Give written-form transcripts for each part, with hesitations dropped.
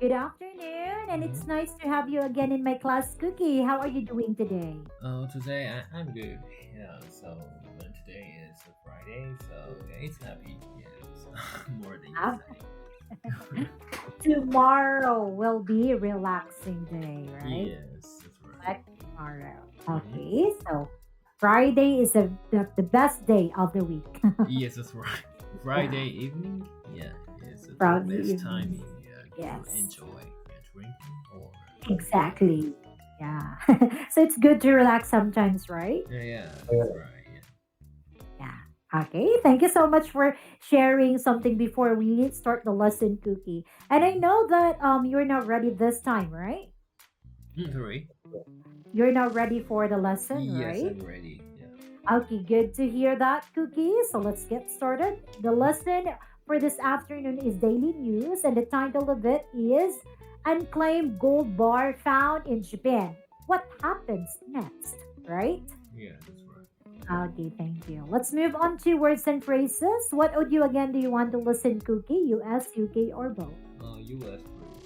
Good afternoon, and it's nice to have you again in my class, Cookie. How are you doing today? Today I'm good. Yeah, so today is a Friday, so yeah, it's happy. Yes, more than Ah, yesterday. tomorrow will be a relaxing day, right? Yes, that's right. Like tomorrow. hmm Okay, so Friday is the best day of the week. Yes, that's right. Yeah, Friday evening. Yeah, it's the Friday best evening. timing. Yeah, to Yes, enjoy drinking or yeah, exactly. Yeah. So it's good to relax sometimes, right? yeah, that's right. Yeah. Yeah. Okay. Thank you so much for sharing something before we start the lesson, Cookie. And I hmm know that you're not ready this time, right? Sorry. You're not ready for the lesson, Yes, right? I'm ready. Yeah. Okay, good to hear that, Cookie. So let's get started. The lesson for this afternoon is daily news, and the title of it is Unclaimed Gold Bar Found in Japan. What happens next, right? Yeah, that's right. Okay, thank you. Let's move on to words and phrases. What audio again do you want to listen, Cookie? US, UK, or both? U.S. please.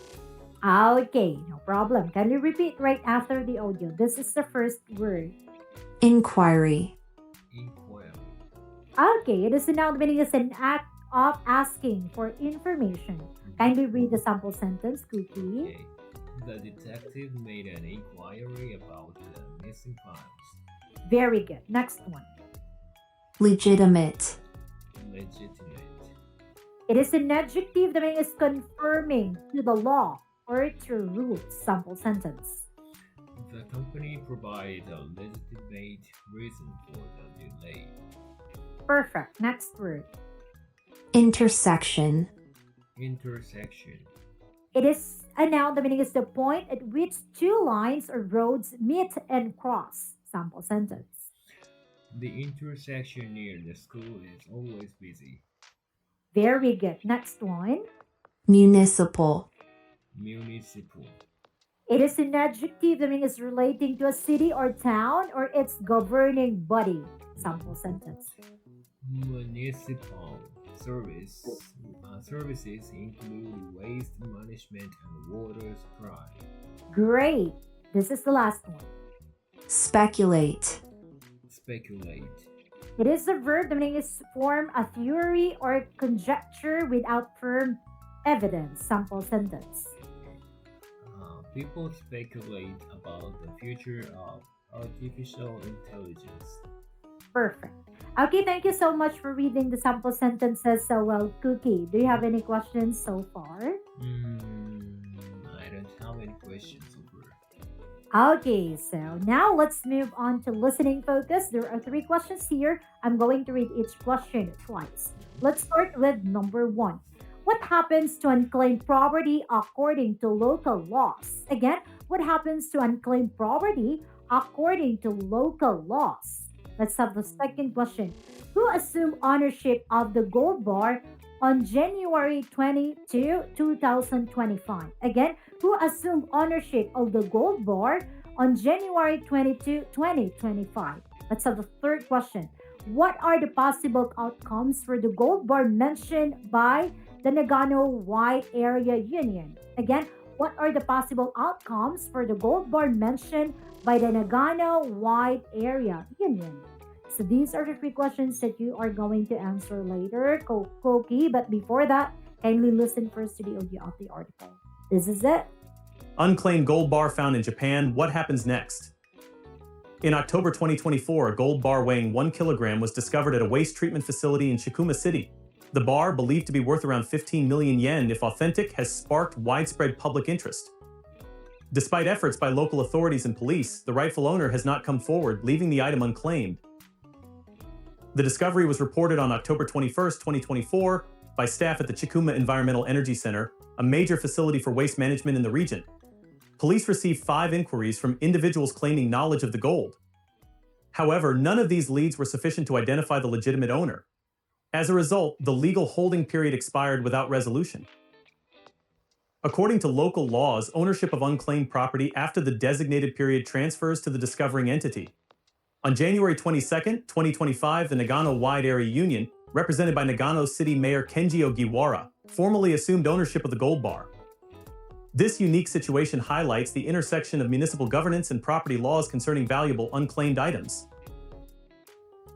Okay, no problem. Can you repeat right after the audio? This is the first word. Inquiry. Inquiry. Okay, it is a noun meaning is an act of asking for information. Mhm. Kindly read the sample sentence, Cookie. Okay. The detective made an inquiry about the missing files. Very good. Next one. Legitimate. Legitimate. It is an adjective that meaning is confirming to the law or to rules. Sample sentence. The company provided a legitimate reason for the delay. Perfect. Next word. Intersection. Intersection. It is a noun. The meaning is the point at which two lines or roads meet and cross. Sample sentence. The intersection near the school is always busy. Very good. Next one. Municipal. Municipal. It is an adjective that means relating to a city or town or its governing body. Sample sentence. Municipal services include waste management and water supply. Great. This is the last one. Speculate. Speculate. It is a verb that means form a theory or conjecture without firm evidence. Sample sentence. People speculate about the future of artificial intelligence. Perfect. Okay, thank you so much for reading the sample sentences so well, Cookie. Do you have any questions so far? I don't have any questions over. Okay, so now let's move on to listening focus. There are three questions here. I'm going to read each question twice. Let's start with number one. What happens to unclaimed property according to local laws? Again, what happens to unclaimed property according to local laws? Let's have the second question. Who assumed ownership of the gold bar on January 22, 2025? Again, who assumed ownership of the gold bar on January 22, 2025? Let's have the third question. What are the possible outcomes for the gold bar mentioned by the Nagano Wide Area Union? Again, what are the possible outcomes for the gold bar mentioned by the Nagano Wide Area Union? So these are the three questions that you are going to answer later, Koki. But before that, kindly listen first to the audio of the article. This is it. Unclaimed gold bar found in Japan. What happens next? In October 2024, a gold bar weighing 1 kilogram was discovered at a waste treatment facility in Chikuma City. The bar, believed to be worth around 15 million yen if authentic, has sparked widespread public interest. Despite efforts by local authorities and police, the rightful owner has not come forward, leaving the item unclaimed. The discovery was reported on October 21st, 2024, by staff at the Chikuma Environmental Energy Center, a major facility for waste management in the region. Police received 5 inquiries from individuals claiming knowledge of the gold. However, none of these leads were sufficient to identify the legitimate owner. As a result, the legal holding period expired without resolution. According to local laws, ownership of unclaimed property after the designated period transfers to the discovering entity. On January 22, 2025, the Nagano Wide Area Union, represented by Nagano City Mayor Kenji Ogiwara, formally assumed ownership of the gold bar. This unique situation highlights the intersection of municipal governance and property laws concerning valuable unclaimed items.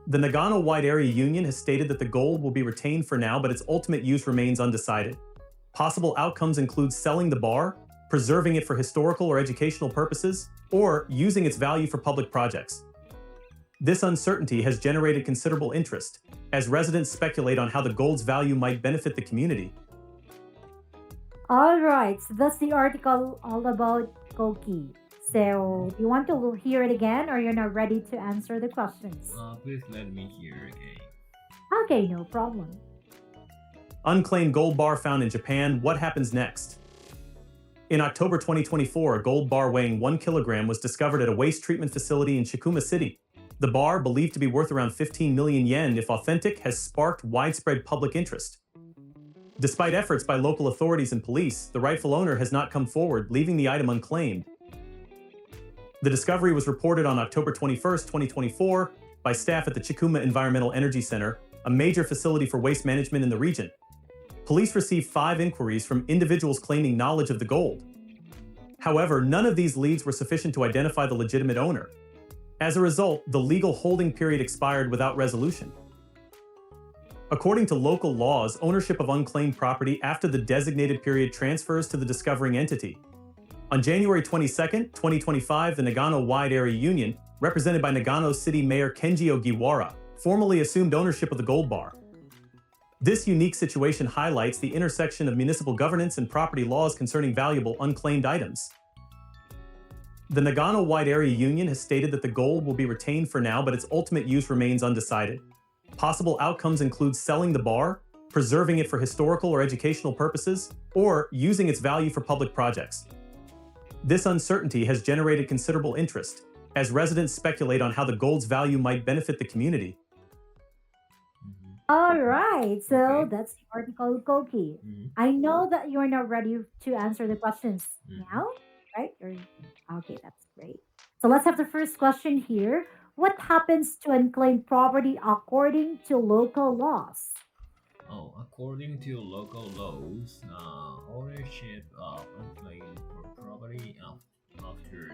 The Nagano Wide Area Union has stated that the gold will be retained for now, but its ultimate use remains undecided. Possible outcomes include selling the bar, preserving it for historical or educational purposes, or using its value for public projects. This uncertainty has generated considerable interest, as residents speculate on how the gold's value might benefit the community. All right, so that's the article all about Koki. So, do you want to hear it again or you're not ready to answer the questions? Please let me hear again. Okay, no problem. Unclaimed gold bar found in Japan, what happens next? In October 2024, a gold bar weighing 1 kilogram was discovered at a waste treatment facility in Shikuma City. The bar, believed to be worth around 15 million yen if authentic, has sparked widespread public interest. Despite efforts by local authorities and police, the rightful owner has not come forward, leaving the item unclaimed. The discovery was reported on October 21, 2024, by staff at the Chikuma Environmental Energy Center, a major facility for waste management in the region. Police received 5 inquiries from individuals claiming knowledge of the gold. However, none of these leads were sufficient to identify the legitimate owner. As a result, the legal holding period expired without resolution. According to local laws, ownership of unclaimed property after the designated period transfers to the discovering entity. On January 22, 2025, the Nagano Wide Area Union, represented by Nagano City Mayor Kenji Ogiwara, formally assumed ownership of the gold bar. This unique situation highlights the intersection of municipal governance and property laws concerning valuable unclaimed items. The Nagano Wide Area Union has stated that the gold will be retained for now, but its ultimate use remains undecided. Possible outcomes include selling the bar, preserving it for historical or educational purposes, or using its value for public projects. This uncertainty has generated considerable interest, as residents speculate on how the gold's value might benefit the community. All right, so Okay. that's the article, Koki. Mhm. I know that you're not ready to answer the questions Mhm. now, right? Okay, that's great. So let's have the first question here. What happens to unclaimed property according to local laws? According to local laws, ownership of unclaimed property after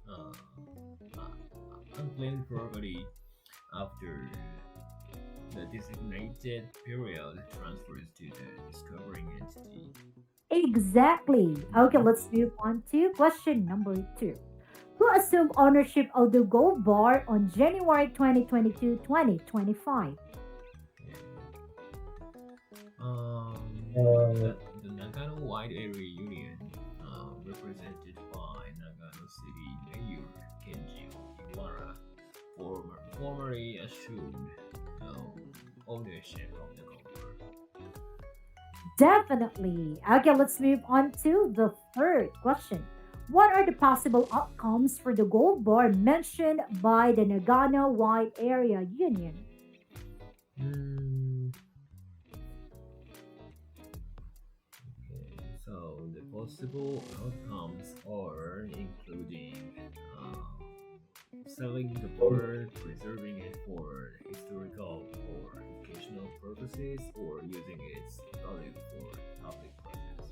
the unclaimed property after the designated period transfers to the discovering entity. Exactly. Okay, let's move on to question number 2. Who assumed ownership of the gold bar on January 2025? The Nagano Wide Area Union, represented by Nagano City Mayor Kenji Ogiwara, formerly assumed ownership of the gold bar. Definitely. Okay, let's move on to the third question. What are the possible outcomes for the gold bar mentioned by the Nagano Wide Area Union? Hmm, okay, so the possible outcomes are including selling the bird, preserving it for historical or educational purposes, or using its value for public projects.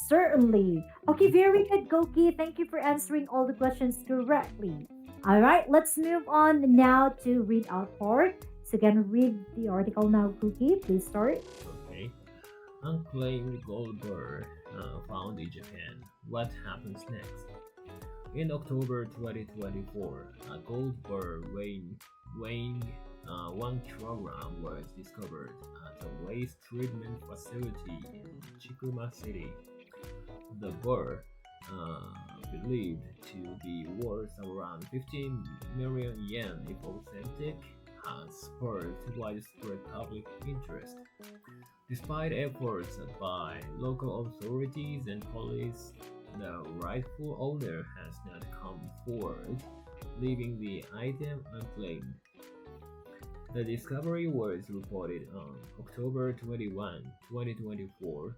Certainly. Okay, very good, Goki. Thank you for answering all the questions correctly. All right, let's move on now to read out part. So, can read the article now, Cookie. Please start. Okay. Unclaimed gold bar found in Japan. What happens next? In October 2024, a gold bar weighing 1 kilogram was discovered at a waste treatment facility in Chikuma City. The bar, believed to be worth around 15 million yen if authentic, has sparked widespread public interest. Despite efforts by local authorities and police, the rightful owner has not come forward, leaving the item unclaimed. The discovery was reported on October 21, 2024,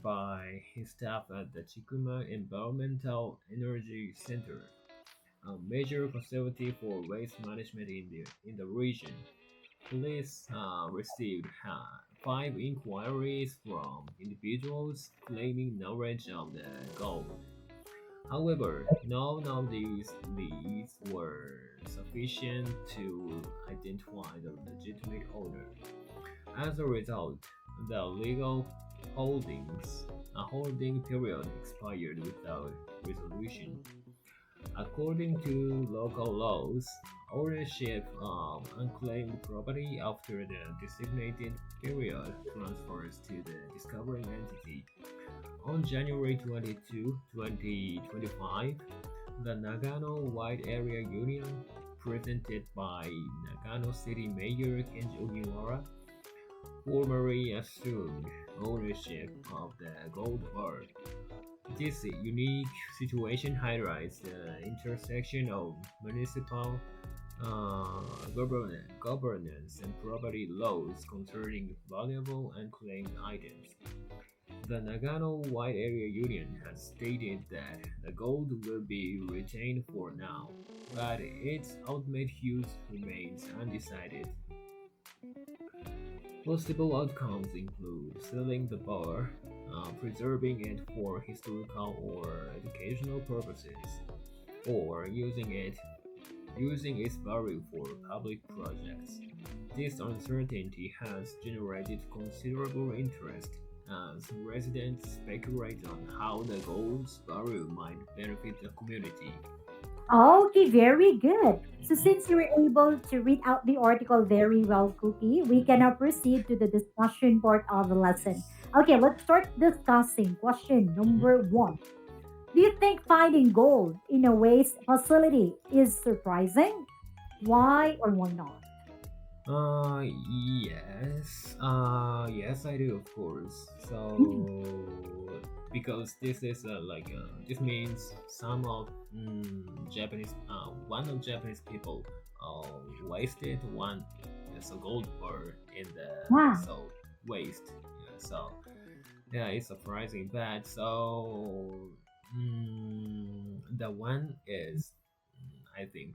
by his staff at the Chikuma Environmental Energy Center, a major facility for waste management in the region. Police received 5 inquiries from individuals claiming knowledge of the gold. However, none of these leads were sufficient to identify the legitimate owner. As a result, the legal holding period expired without resolution. According to local laws, ownership of unclaimed property after the designated period transfers to the discovering entity. On January 22, 2025, the Nagano Wide Area Union, presented by Nagano City Mayor Kenji Ogiwara, formally assumed ownership of the gold bar. This unique situation highlights the intersection of municipal governance and property laws concerning valuable unclaimed items. The Nagano Wide Area Union has stated that the gold will be retained for now, but its ultimate use remains undecided. Possible outcomes include selling the bar, preserving it for historical or educational purposes, or using its value for public projects. This uncertainty has generated considerable interest as residents speculate on how the gold's value might benefit the community. Okay, very good. So since you were able to read out the article very well, Cookie, we can now proceed to the discussion part of the lesson. Okay, let's start discussing question Mhm. number one. Do you think finding gold in a waste facility is surprising? Why or why not? Yes, I do, of course. Mm, Because this means one of Japanese people, wasted one, so gold bar in the yeah. so waste. Yeah, it's surprising bad. The one is, I think,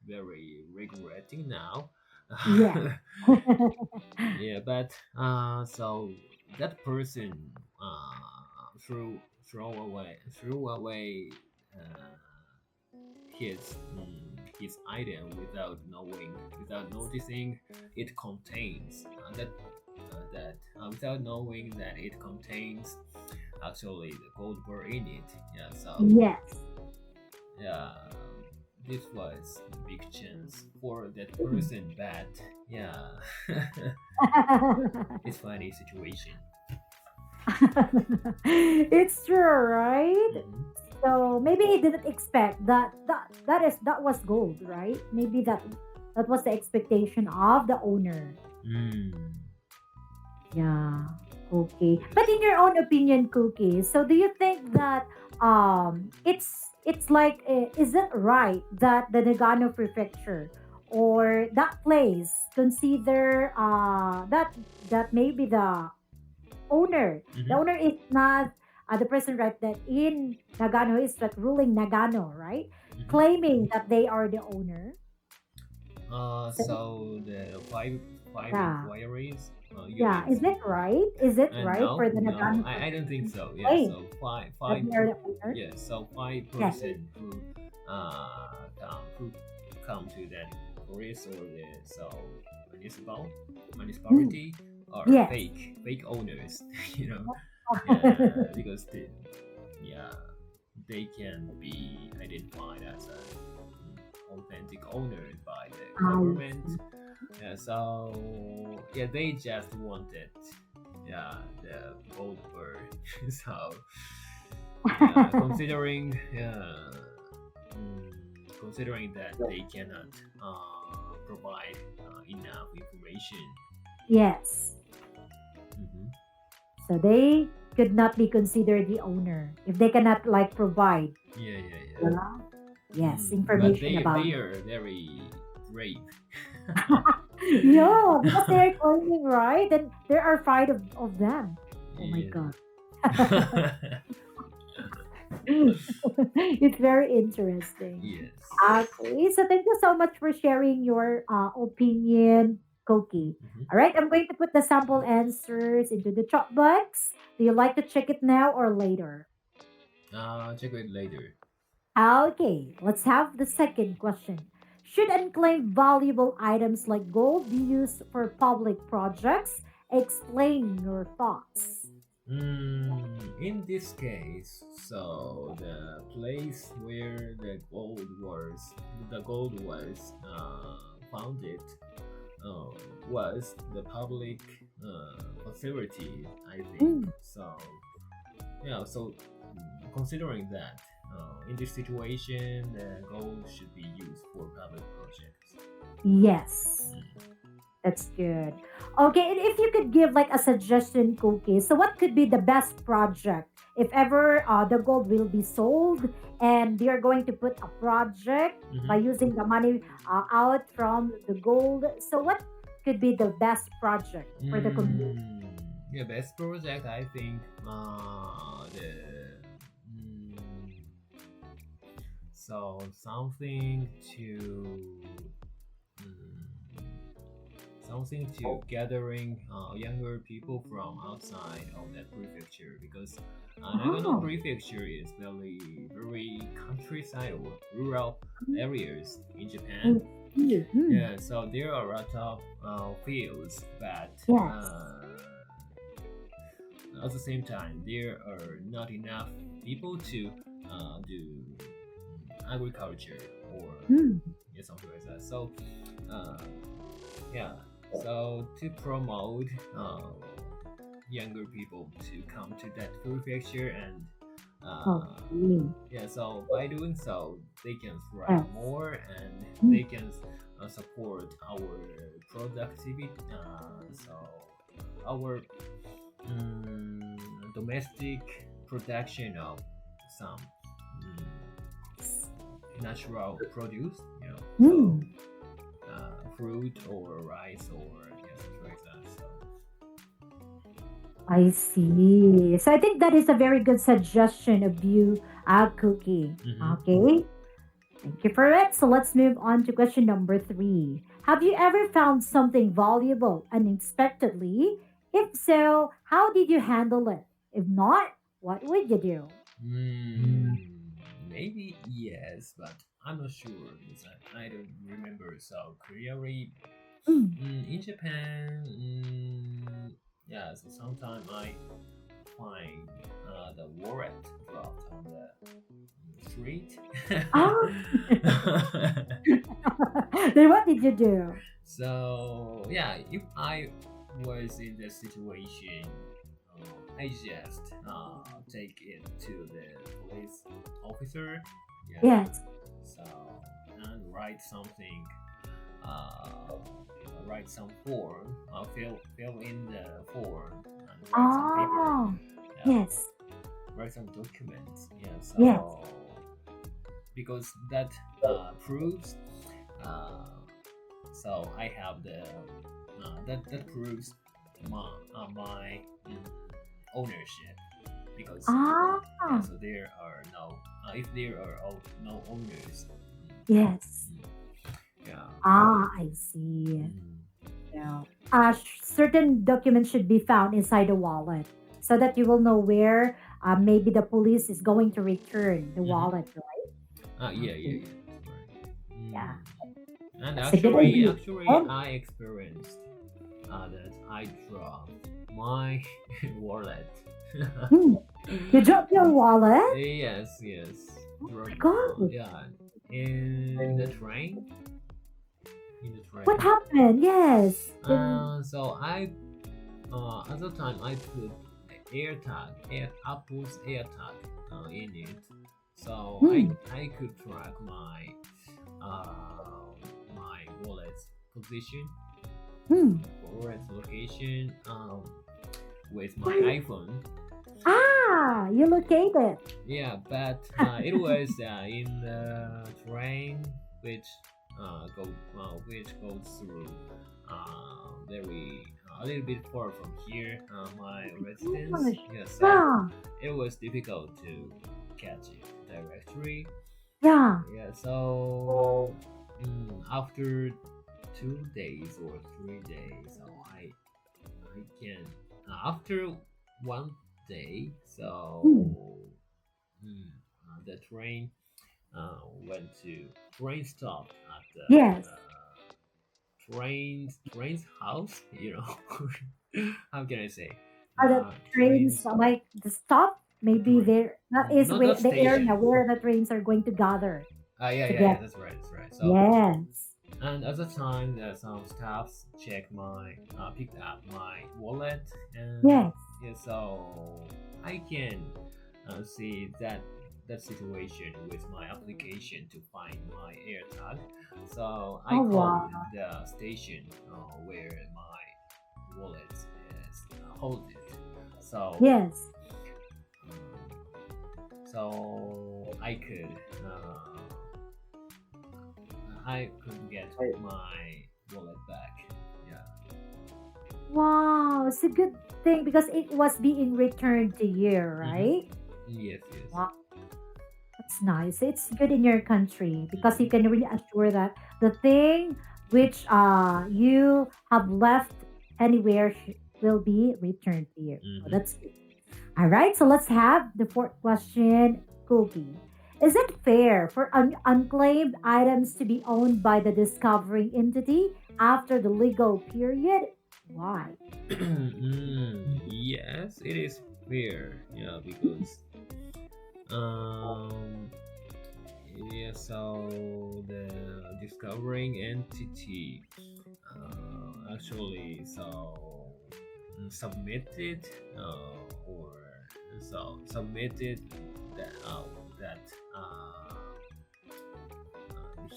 very regretting now. Yeah. Yeah, but so that person threw threw away uh, his item without noticing it contains without knowing that it contains actually the gold bar in it. Yeah, Yes. yeah, this was a big chance for that Mm. person, but yeah, it's funny situation. It's true, right? Hmm. So maybe he didn't expect that was gold, right? Maybe that was the expectation of the owner. Mm, Yeah. Okay. But yes. in your own opinion, Cookie, so do you think that it's like is it right that the Nagano prefecture or that place consider that maybe the Hmm. owner is not the person, right, that in Nagano is that ruling Nagano, right, Hmm. claiming that they are the owner. So So the five yeah, inquiries, you yeah, mean? is it right No, for the no, Nagano I don't think person to so. Yeah, claim so that they are the owner? yeah, so five Yes. person who come to that police or the municipal Mm, municipality are yes. fake owners, you know. Yeah, because yeah, they can be identified as a authentic owner by the I government. see. Yeah, yeah, they just wanted, yeah, the gold bird. So yeah, considering that they cannot provide enough information. Yes. Hmm. So they could not be considered the owner if they cannot like provide, Yeah, yeah, yeah. yeah, yes, But information they about. are very brave. Yeah, because they're claiming, right? And there are five of them. Oh my Yeah. god. It's very interesting. Yes. Okay, so thank you so much for sharing your opinion Cookie. Mhm. All right, I'm going to put the sample answers into the chat box. Do you like to check it now or later? Check it later. Okay, let's have the second question. Should unclaimed valuable items like gold be used for public projects? Explain your thoughts. In this case, so the place where the gold was founded, uh, was the public facility, I think. Mm, So yeah, so considering that, in this situation, the gold should be used for public projects. yes. Mm. That's good. Okay, and if you could give like a suggestion, Cookie, so what could be the best project if ever the gold will be sold and they are going to put a project by Mhm. using the money out from the gold? So what could be the best project for the community? Mm, yeah, best project I think mm, so something to mm, something to gathering younger people from outside of that prefecture because Nagano Oh, prefecture is very countryside or rural areas in I Japan. see. Mm, Yeah, so there are a lot of fields, but yes. at the same time, there are not enough people to do agriculture or Mm, yeah, something like that. So, uh, yeah, so to promote younger people to come to that prefecture and okay. yeah, so by doing so, they can thrive Yes. more and Mm, they can support our productivity. So our mm, domestic production of some yes. natural produce, you know, so Mm. fruit or rice or yeah, something like that. So I see. So I think that is a very good suggestion of you, Cookie. mhm. Okay. Thank you for it. So let's move on to question number three. Have you ever found something valuable unexpectedly? If so, how did you handle it? If not, what would you do? Maybe yes, but I'm not sure because I don't remember so clearly. Mm. In Japan, yeah, so sometimes I find the wallet dropped on the street. Ah, then what did you do? So yeah, if I was in the situation, I just take it to the police officer. Yeah, Yes. so and write something, uh, write some form, fill in the form and write some paper. Oh, Yeah, yes. write some documents. Yeah, Yes. so because that proves, uh, so I have the that proves my ownership because yeah, Ah, so there are no if there are no owners, yes. mm, yeah. Ah, I see. Mm. Yeah. Certain documents should be found inside the wallet so that you will know where maybe the police is going to return the Mm-hmm. wallet, right? Yeah, Okay. yeah. That's right. Yeah, And that's a good idea. actually, And I experienced that I dropped my wallet. hmm, you dropped your wallet? Yes, yes. Oh my Dropped, God. yeah, in the train. In the What train. happened? Yes. So I at the time I put Apple's AirTag in it, so Hmm. I could track uh, my wallet's position, Hmm. wallet's location with my Where- iPhone. You located. Yeah, but it was in the train which which goes through very a little bit far from here, my residence. Gosh. Yeah, so Yeah. it was difficult to catch it directly. Yeah. Yeah, so after 2 days or 3 days. So I can after 1 day. So Hmm. the went to train stop at the Yes. train's house. How can I say? The trains, Trains. like the stop, maybe Right. there that is Not the area station. where the trains are going to gather Yeah. together. That's right. That's right. So Yes. and at the time, some staffs picked up my wallet, and Yes. yeah, so I can see that situation with my application to find my AirTag. So I Oh called wow. the station where my wallet is holded. So Yes. so I could get my wallet back. Yeah. Wow, it's a good thing because it was being returned to you, Mm-hmm. right? Yes, yes. Wow, that's nice. It's good in your country because you Mm-hmm. can really assure that the thing which you have left anywhere will be returned to you. So Mm-hmm. that's good. All right, so let's have the fourth question, Cookie. Is it fair for unclaimed items to be owned by the discovering entity after the legal period? Why? Yes, it is fair. Yeah, because um yeah, so the discovering entity actually submitted or submitted that that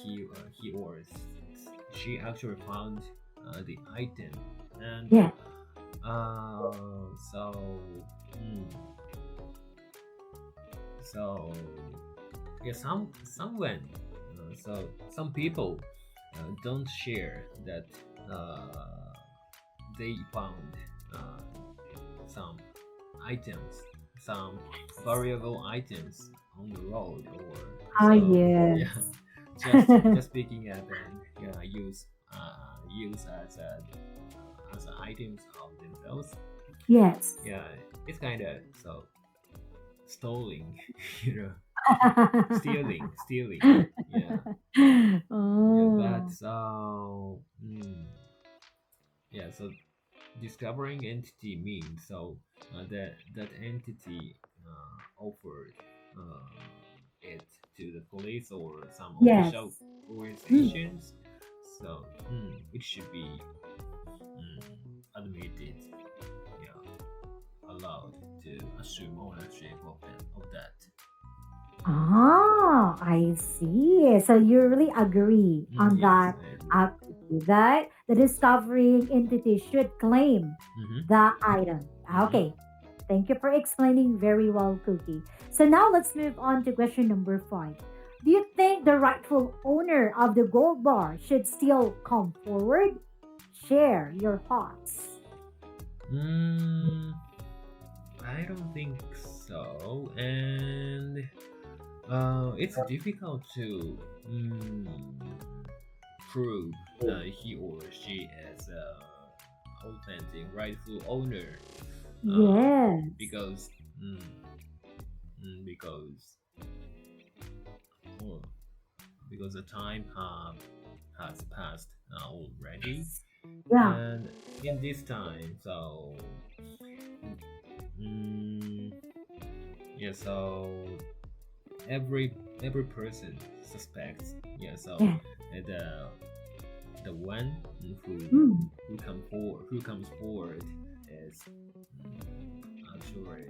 he or she actually found the item, and Yeah. uh, so mm, so yeah, some people don't share that they found uh, some items, some variable items on the road, or Ah, so yeah, yes. just picking up and yeah, use as items of themselves. Yes. Yeah, it's kind of so stealing, you know, stealing. Yeah, yeah, but Oh, yeah, so discovering entity means that entity offered it to the police or some yes. official Mm. organizations, so it should be admitted, yeah, allowed to assume ownership of that. Ah, I see. So you really agree on Yes, that I agree. activity that the discovering entity should claim Mm-hmm. the item. Mm-hmm. Okay. Thank you for explaining very well, Cookie. So now let's move on to question number five. Do you think the rightful owner of the gold bar should still come forward? Share your thoughts. Mm, I don't think so, and it's difficult to prove he or she is a authentic rightful owner, uh, Yes. because mm, because oh, because the time has passed already, Yeah. and in this time, so mm, yeah, so every every person suspects, yeah, so Yeah. the one Mm. who comes forward is actually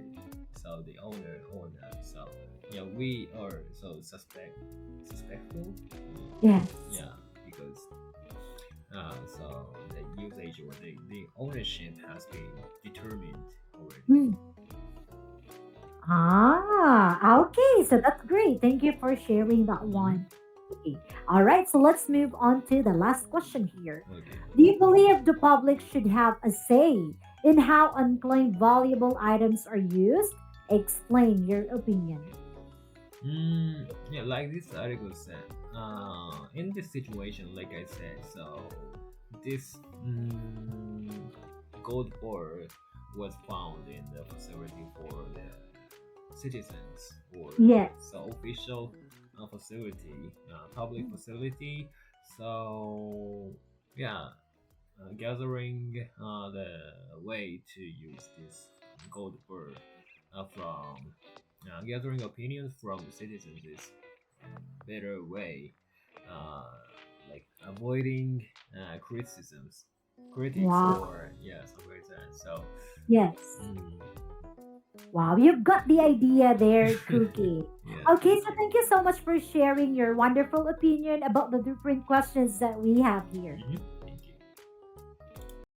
so the owner or that, so yeah, we are so suspectful, Yes. yeah, because so the usage or the ownership has been determined already. Mm. Ah, okay. So that's great. Thank you for sharing that Mm-hmm. one. Okay. All right. So let's move on to the last question here. Okay. Do you believe the public should have a say in how unclaimed valuable items are used? Explain your opinion. Yeah, like this article said, in this situation, like I said, so this gold bar was found in the facility for the citizens, or Yes. so official facility, public facility. So yeah, gathering the way to use this gold bar from gathering opinions from the citizens is better way, uh, like avoiding criticisms, critics, Wow. or yeah, something like that. So Yes. mm, Wow, you've got the idea there, Cookie. yes, Okay, thank so you. thank you so much for sharing your wonderful opinion about the different questions that we have here. Mhm.